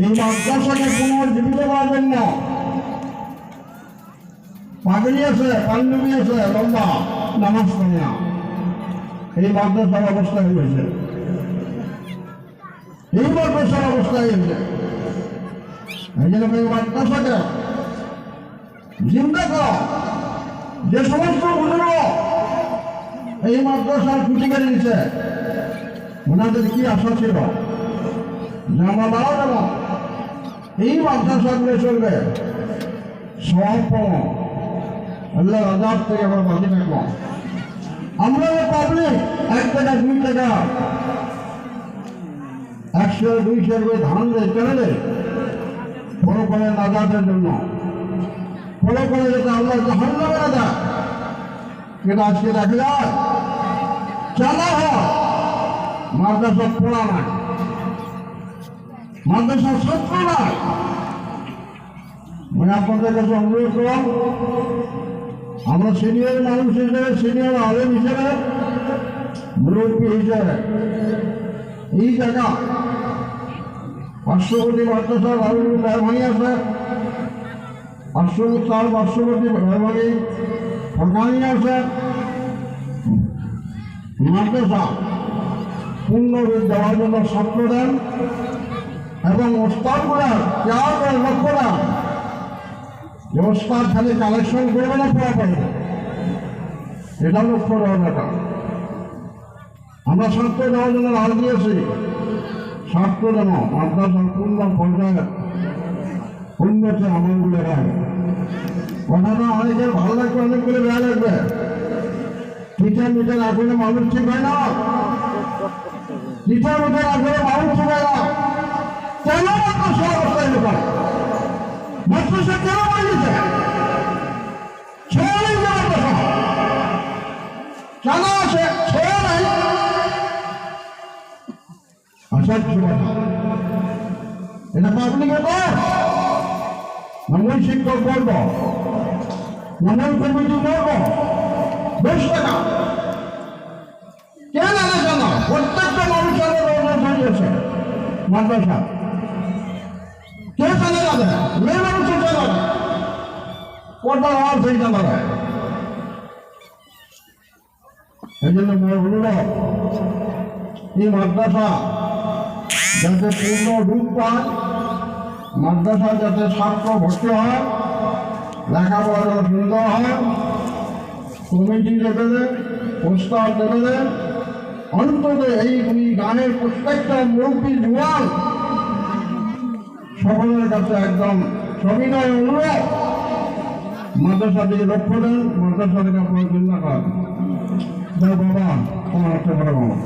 এই মাদ্রাসাকে পুনর্জীবিত করার জন্য পাগড়ি আছে, পাঞ্জাবি আছে, লম্বা নামাজ পড়ে না, এই মাদ্রাসার অবস্থা হয়েছে, এই মাদ্রাসার অবস্থা হয়েছে। এই জন্য এই মাদ্রাসাকে জিন্দা করা, যে সমস্ত বুজুর্গ এই মাদ্রাসার খুঁটি মেরে দিচ্ছে, ওনাদের কি আশা ছিল যে আমরা মারা যাব, এই মাদ্রাসাগুলো চলবে, সব পাবো, আল্লাহ আজাদ থেকে আমরা বাঁচে থাকবো। আমরা পাবলিক 1 টাকা 2 টাকা 100 200 করে ধান দেয় কেন দেয়? বড় করে নাজাতের জন্য, বড় করে যাতে আল্লাহ জাহান্নামে না দেয়। কিন্তু আজকে দেখা যায় চালা হয় মাদ্রাসা পড়া নাই, মাদ্রাসা ছাত্র নাই। মানে আপনাদের কাছে অনুরোধ করলাম, আমরা সিনিয়র মানুষ হিসেবে, সিনিয়র আলেম হিসেবে, মুরব্বী হিসেবে এই জায়গা পার্শ্ববর্তী মাদ্রাসার মেহরবানি আছে, পার্শ্ববর্তী মেহরবানি ফরকানি আছে, মাদ্রাসা পূর্ণরূপ দেওয়ার জন্য ছাত্র দেন এবং ওস্তাদগুলার কেয়ার করে লক্ষ্য দেন যে ওস্তাদ খালি কালেকশন করবে না, পড়া পারবে, এটা লক্ষ্য দেওয়ার ব্যাপার। আমরা ছাত্র দেওয়ার জন্য রাজ দিয়েছি, ছাত্র যেন মাদ্রাসার পূর্ণ পর্যায়ে উন্নতি আমলগুলো হয়। কথাটা অনেকের ভালো লাগবে, অনেকগুলো বেয়া লাগবে। টিচার মিটার আসলে মানুষ ঠিক হয় না, টিচার মিটার আসলে মানুষ ঠিক হয় না। কেন মাদ্রাসা অবস্থায় লোক মাদ্রাসা কেন বানিয়েছে? ছেড়ে নেই মাদ্রাসা, কেন আছে? ছেড়ে নাই। আসার কথা এটা পাবলিকে কর, মূল শিক্ষক করব, মূল কমিটি করব, 10 টাকা কেন আলাদা না? প্রত্যেকটা মানুষের হয়েছে মাদ্রাসা, কে চালে যাবে? মেয়ে মানুষের চালাবে, পর্দার আওয়াজ হয়ে চালাবে। এই জন্য অনুরোধ, এই মাদ্রাসা যাতে পূর্ণ রূপ পায়, মাদ্রাসা যাতে ছাত্র ভর্তি হয়, লেখাপড়া যেন সুন্দর হয়, কমিটি দেবে দেন, প্রস্তাব দেবে দেন, অন্তত এই গানের প্রত্যেকটা মুরব্বী জুয়ান সকলের কাছে একদম সবিনয় অনুরোধ, মাদ্রাসা দিকে লক্ষ্য দেন, মাদ্রাসা থেকে আপনার চিন্তা করেন। বাবা আমার একটা বড় বাবা